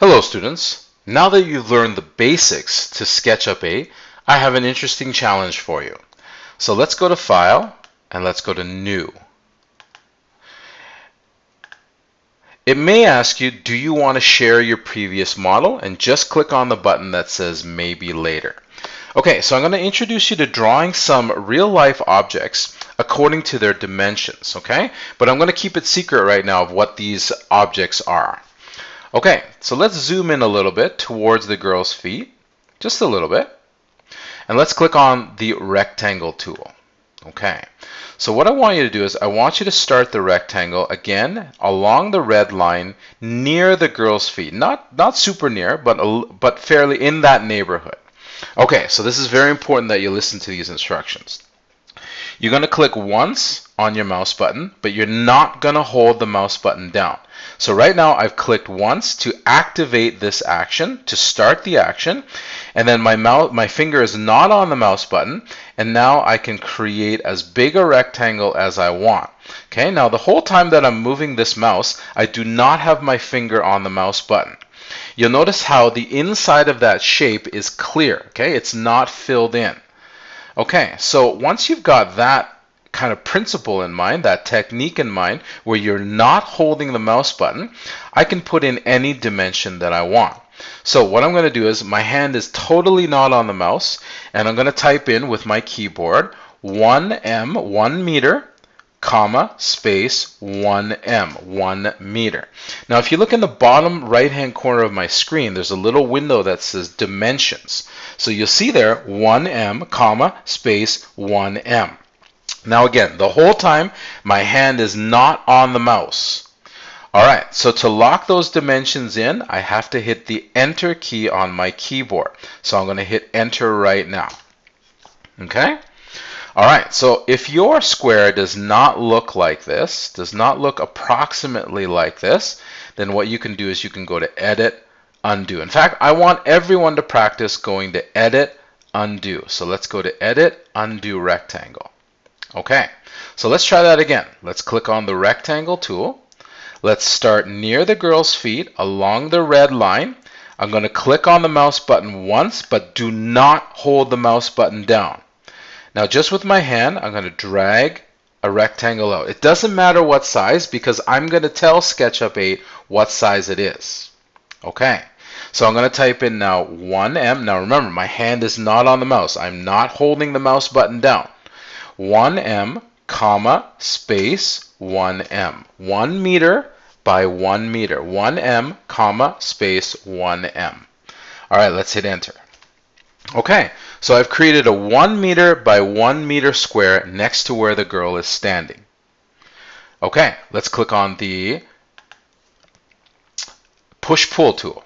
Hello students, now that you've learned the basics to SketchUp 8, I have an interesting challenge for you. So let's go to File and let's go to New. It may ask you, do you want to share your previous model? And just click on the button that says Maybe Later. Okay, so I'm going to introduce you to drawing some real-life objects according to their dimensions, okay? But I'm going to keep it secret right now of what these objects are. Okay, so let's zoom in a little bit towards the girl's feet, just a little bit, and let's click on the rectangle tool. Okay, so what I want you to do is I want you to start the rectangle again along the red line near the girl's feet, not super near, but fairly in that neighborhood. Okay, so this is very important that you listen to these instructions. You're going to click once on your mouse button, but you're not going to hold the mouse button down. So right now I've clicked once to activate this action, to start the action, and then my finger is not on the mouse button, and now I can create as big a rectangle as I want. Okay, now the whole time that I'm moving this mouse, I do not have my finger on the mouse button. You'll notice how the inside of that shape is clear, okay? It's not filled in. Okay, so once you've got that kind of principle in mind, that technique in mind, where you're not holding the mouse button, I can put in any dimension that I want. So what I'm going to do is my hand is totally not on the mouse, and I'm going to type in with my keyboard 1m, 1 meter, comma, space, 1m, 1 meter. Now if you look in the bottom right hand corner of my screen, there's a little window that says dimensions. So you'll see there 1m, comma, space, 1m. Now again, the whole time my hand is not on the mouse. Alright, so to lock those dimensions in, I have to hit the Enter key on my keyboard. So I'm going to hit Enter right now. Okay? Alright, so if your square does not look like this, does not look approximately like this, then what you can do is you can go to Edit, Undo. In fact, I want everyone to practice going to Edit, Undo. So let's go to Edit, Undo Rectangle. Okay, so let's try that again. Let's click on the rectangle tool. Let's start near the girl's feet along the red line. I'm going to click on the mouse button once, but do not hold the mouse button down. Now just with my hand, I'm going to drag a rectangle out. It doesn't matter what size because I'm going to tell SketchUp 8 what size it is. Okay, so I'm going to type in now 1m. Now remember, my hand is not on the mouse. I'm not holding the mouse button down. 1m, comma, space, 1m. 1 meter by 1 meter. 1m, comma, space, 1m. All right, let's hit Enter. Okay, so I've created a 1 meter by 1 meter square next to where the girl is standing. Okay, let's click on the Push-Pull Tool.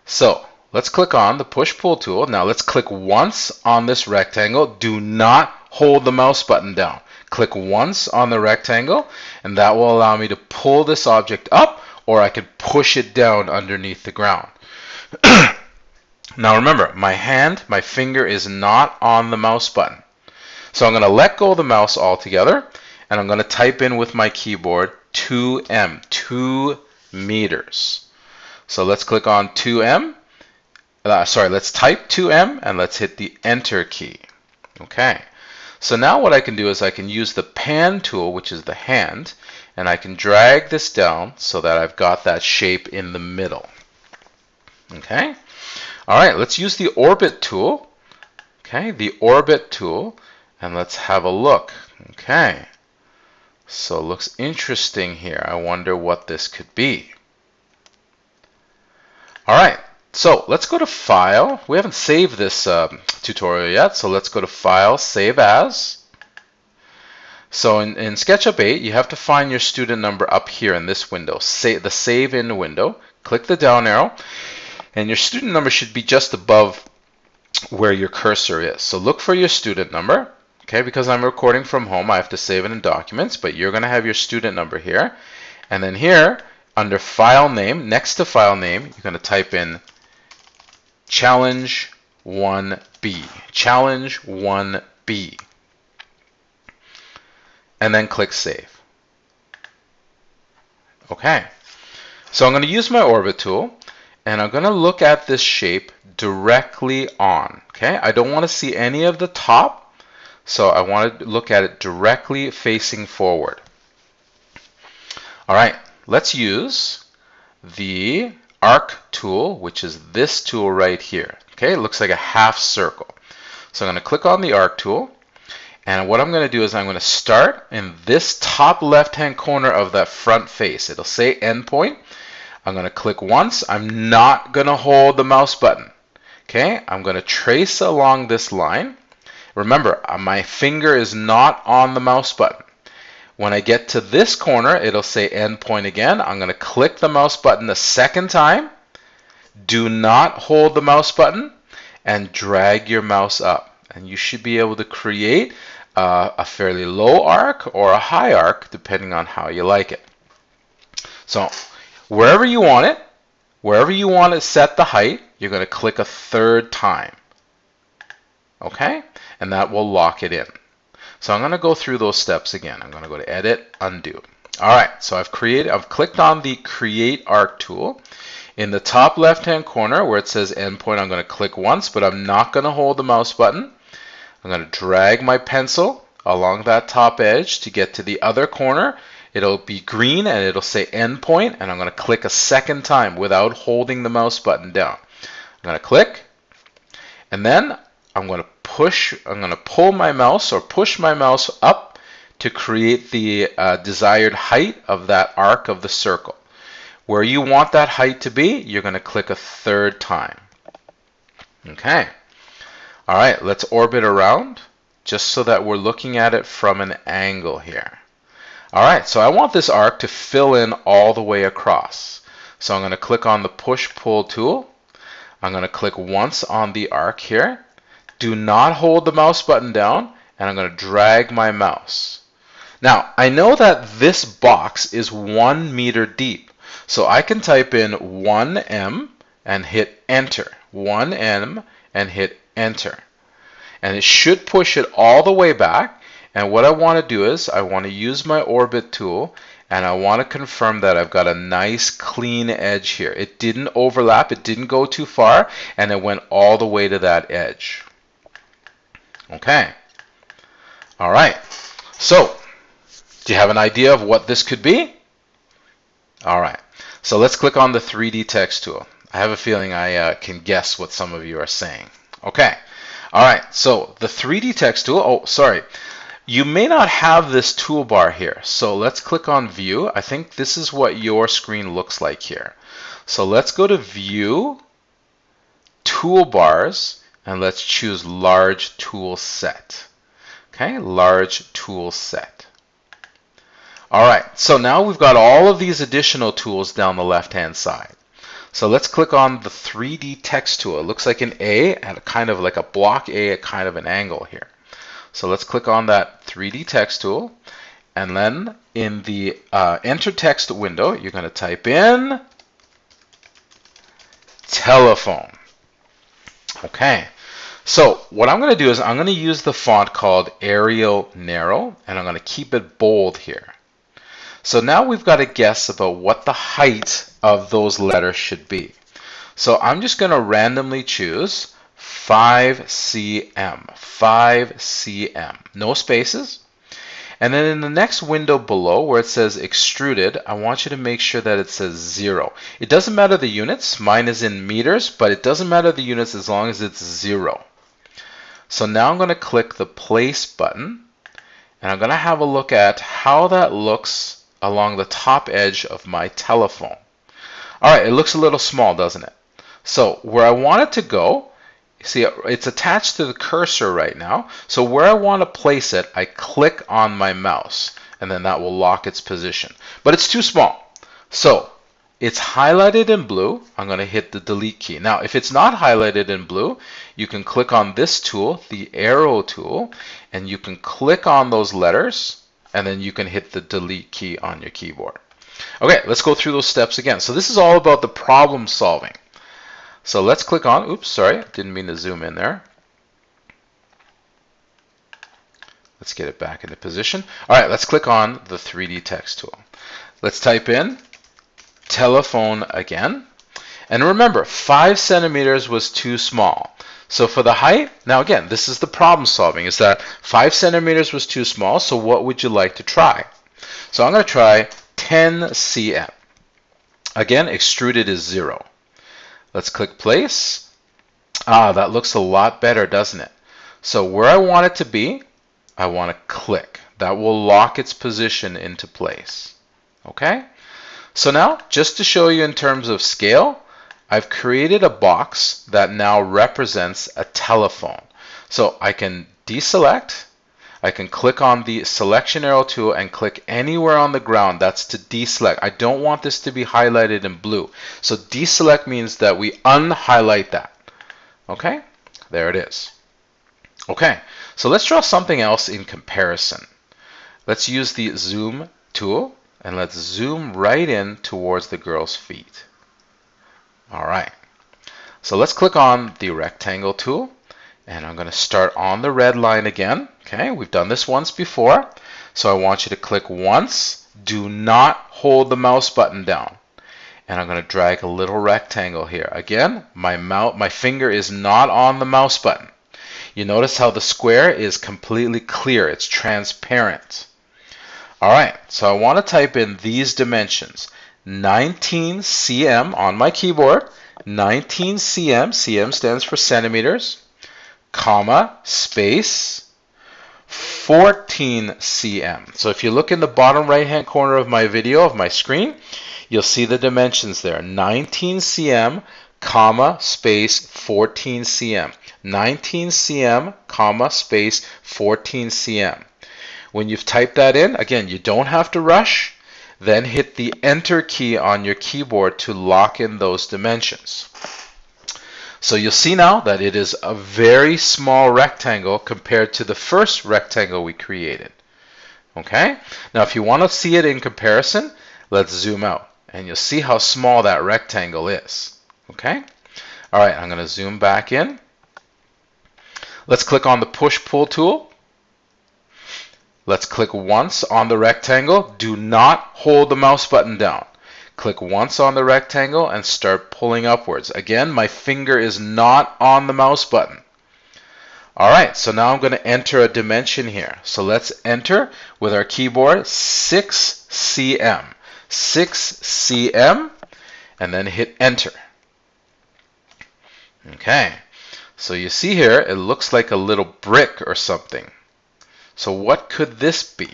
So let's click on the Push-Pull Tool. Now let's click once on this rectangle. Do not hold the mouse button down. Click once on the rectangle, and that will allow me to pull this object up, or I could push it down underneath the ground. Now remember, my finger is not on the mouse button. So I'm going to let go of the mouse altogether, and I'm going to type in with my keyboard 2m, 2 meters. So let's click on 2m. Let's type 2m, and let's hit the Enter key. Okay. So now what I can do is I can use the Pan tool, which is the hand, and I can drag this down so that I've got that shape in the middle. Okay. All right, let's use the Orbit tool. Okay, the Orbit tool, and let's have a look. Okay, so it looks interesting here. I wonder what this could be. All right, so let's go to File. We haven't saved this tutorial yet, so let's go to File, Save As. So in SketchUp 8, you have to find your student number up here in this window, the Save In window. Click the down arrow, and your student number should be just above where your cursor is. So look for your student number. Okay, because I'm recording from home, I have to save it in Documents, but you're going to have your student number here. And then here, under File Name, next to File Name, you're going to type in Challenge 1B. Challenge 1B. And then click Save. Okay. So I'm going to use my Orbit tool, and I'm going to look at this shape directly on. Okay, I don't want to see any of the top, so I want to look at it directly facing forward. All right, let's use the arc tool, which is this tool right here. Okay, it looks like a half circle. So I'm going to click on the arc tool, and what I'm going to do is I'm going to start in this top left-hand corner of that front face. It'll say endpoint. I'm going to click once. I'm not going to hold the mouse button. Okay, I'm going to trace along this line. Remember, my finger is not on the mouse button. When I get to this corner, it'll say endpoint again. I'm going to click the mouse button a second time. Do not hold the mouse button and drag your mouse up. And you should be able to create a fairly low arc or a high arc, depending on how you like it. So wherever you want to set the height, you're going to click a third time. Okay? And that will lock it in. So I'm going to go through those steps again. I'm going to go to Edit, Undo. All right, so I've clicked on the Create Arc tool. In the top left-hand corner where it says Endpoint, I'm going to click once, but I'm not going to hold the mouse button. I'm going to drag my pencil along that top edge to get to the other corner. It'll be green and it'll say Endpoint, and I'm going to click a second time without holding the mouse button down. I'm going to click, and then I'm going to pull my mouse or push my mouse up to create the desired height of that arc of the circle. Where you want that height to be, you're going to click a third time. Okay. All right, let's orbit around just so that we're looking at it from an angle here. All right, so I want this arc to fill in all the way across. So I'm going to click on the Push-Pull tool. I'm going to click once on the arc here. Do not hold the mouse button down, and I'm going to drag my mouse. Now, I know that this box is 1 meter deep, so I can type in 1M and hit Enter. 1M and hit Enter. And it should push it all the way back. And what I want to do is I want to use my Orbit tool, and I want to confirm that I've got a nice clean edge here. It didn't overlap, it didn't go too far, and it went all the way to that edge. Okay. All right. So, do you have an idea of what this could be? All right. So let's click on the 3D text tool. I have a feeling I can guess what some of you are saying. Okay. All right. So the 3D text tool. Oh, sorry. You may not have this toolbar here. So let's click on View. I think this is what your screen looks like here. So let's go to View, Toolbars, and let's choose Large Tool Set. Okay, Large Tool Set. All right, so now we've got all of these additional tools down the left-hand side. So let's click on the 3D text tool. It looks like an A at kind of like a block A at kind of an angle here. So let's click on that 3D text tool, and then in the Enter Text window, you're going to type in telephone. Okay, so what I'm going to do is I'm going to use the font called Arial Narrow, and I'm going to keep it bold here. So now we've got to guess about what the height of those letters should be. So I'm just going to randomly choose 5 cm, 5 cm, no spaces. And then in the next window below where it says extruded, I want you to make sure that it says 0. It doesn't matter the units, mine is in meters, but it doesn't matter the units as long as it's 0. So now I'm going to click the place button, and I'm going to have a look at how that looks along the top edge of my telephone. All right, it looks a little small, doesn't it? So where I want it to go, see, it's attached to the cursor right now. So where I want to place it, I click on my mouse, and then that will lock its position. But it's too small. So it's highlighted in blue. I'm going to hit the delete key. Now, if it's not highlighted in blue, you can click on this tool, the arrow tool, and you can click on those letters, and then you can hit the delete key on your keyboard. Okay, let's go through those steps again. So this is all about the problem solving. So let's click on, oops, sorry, didn't mean to zoom in there. Let's get it back into position. All right, let's click on the 3D text tool. Let's type in telephone again. And remember, 5 centimeters was too small. So for the height, now again, this is the problem solving, is that 5 centimeters was too small, so what would you like to try? So I'm going to try 10 cm. Again, extruded is 0. Let's click place. Ah, that looks a lot better, doesn't it? So where I want it to be, I want to click. That will lock its position into place. Okay? So now, just to show you in terms of scale, I've created a box that now represents a telephone. So I can deselect, I can click on the selection arrow tool and click anywhere on the ground. That's to deselect. I don't want this to be highlighted in blue. So deselect means that we unhighlight that. Okay, there it is. Okay, so let's draw something else in comparison. Let's use the zoom tool and let's zoom right in towards the girl's feet. All right, so let's click on the rectangle tool and I'm going to start on the red line again. Okay, we've done this once before, so I want you to click once. Do not hold the mouse button down. And I'm going to drag a little rectangle here. Again, my finger is not on the mouse button. You notice how the square is completely clear. It's transparent. All right, so I want to type in these dimensions. 19 cm on my keyboard. 19 cm, cm stands for centimeters, comma, space, 14 cm. So if you look in the bottom right hand corner of my video, of my screen, you'll see the dimensions there. 19 cm, comma, space, 14 cm. 19 cm, comma, space, 14 cm. When you've typed that in, again, you don't have to rush. Then hit the Enter key on your keyboard to lock in those dimensions. So you'll see now that it is a very small rectangle compared to the first rectangle we created. Okay? Now if you want to see it in comparison, let's zoom out and you'll see how small that rectangle is. Okay? All right, I'm going to zoom back in. Let's click on the Push-Pull tool. Let's click once on the rectangle. Do not hold the mouse button down. Click once on the rectangle and start pulling upwards. Again, my finger is not on the mouse button. All right, so now I'm going to enter a dimension here. So let's enter with our keyboard 6 cm. 6 cm, and then hit Enter. Okay, so you see here, it looks like a little brick or something. So what could this be?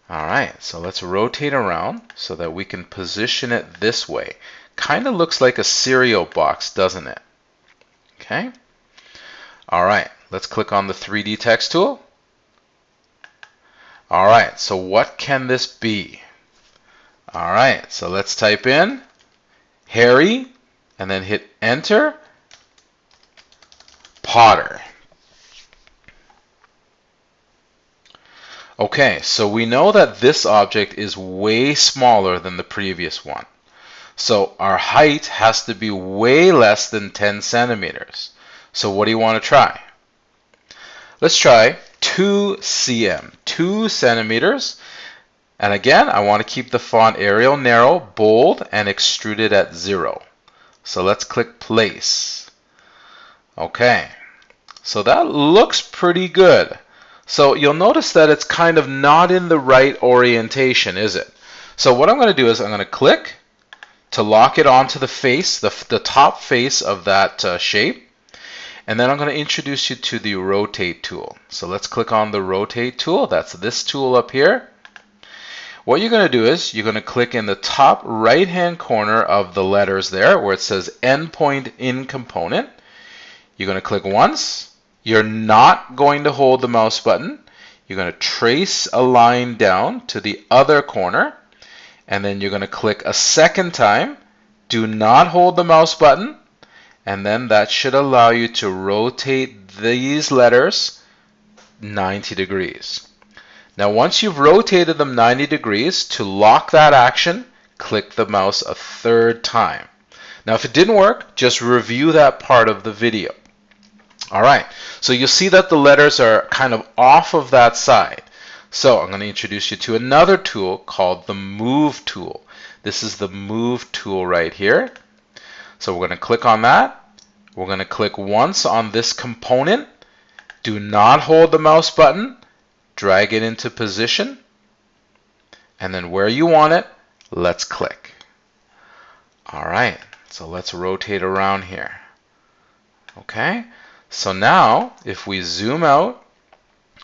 All right, so let's rotate around so that we can position it this way. Kind of looks like a cereal box, doesn't it? Okay. All right, let's click on the 3D text tool. All right, so what can this be? All right, so let's type in Harry and then hit Enter. Potter. Okay, so we know that this object is way smaller than the previous one. So our height has to be way less than 10 centimeters. So what do you want to try? Let's try 2 cm, 2 centimeters. And again, I want to keep the font Arial narrow, bold, and extruded at 0. So let's click place. Okay, so that looks pretty good. So you'll notice that it's kind of not in the right orientation, is it? So what I'm going to do is I'm going to click to lock it onto the face, the top face of that shape. And then I'm going to introduce you to the Rotate tool. So let's click on the Rotate tool. That's this tool up here. What you're going to do is you're going to click in the top right-hand corner of the letters there where it says Endpoint in Component. You're going to click once. You're not going to hold the mouse button. You're going to trace a line down to the other corner, and then you're going to click a second time. Do not hold the mouse button, and then that should allow you to rotate these letters 90 degrees. Now once you've rotated them 90 degrees, to lock that action, click the mouse a third time. Now if it didn't work, just review that part of the video. All right, so you'll see that the letters are kind of off of that side. So I'm going to introduce you to another tool called the Move tool. This is the Move tool right here. So we're going to click on that. We're going to click once on this component. Do not hold the mouse button. Drag it into position. And then where you want it, let's click. All right, so let's rotate around here. Okay, so now if we zoom out,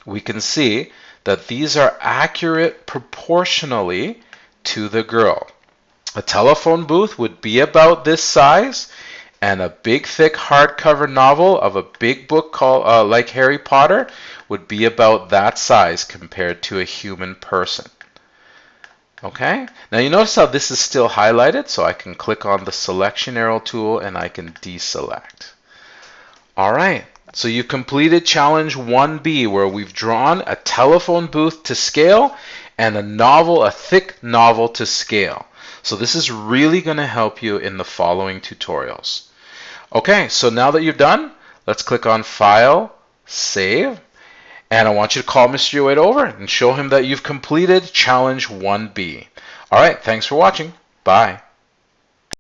we can see that these are accurate proportionally to the girl. A telephone booth would be about this size, and a big thick hardcover novel of a big book called like Harry Potter would be about that size compared to a human person. Okay, now you notice how this is still highlighted, so I can click on the selection arrow tool and I can deselect. All right, so you completed challenge 1B, where we've drawn a telephone booth to scale and a novel, a thick novel to scale. So this is really going to help you in the following tutorials. Okay, so now that you're done, let's click on File, Save, and I want you to call Mr. Yoeda over and show him that you've completed challenge 1B. All right, thanks for watching. Bye.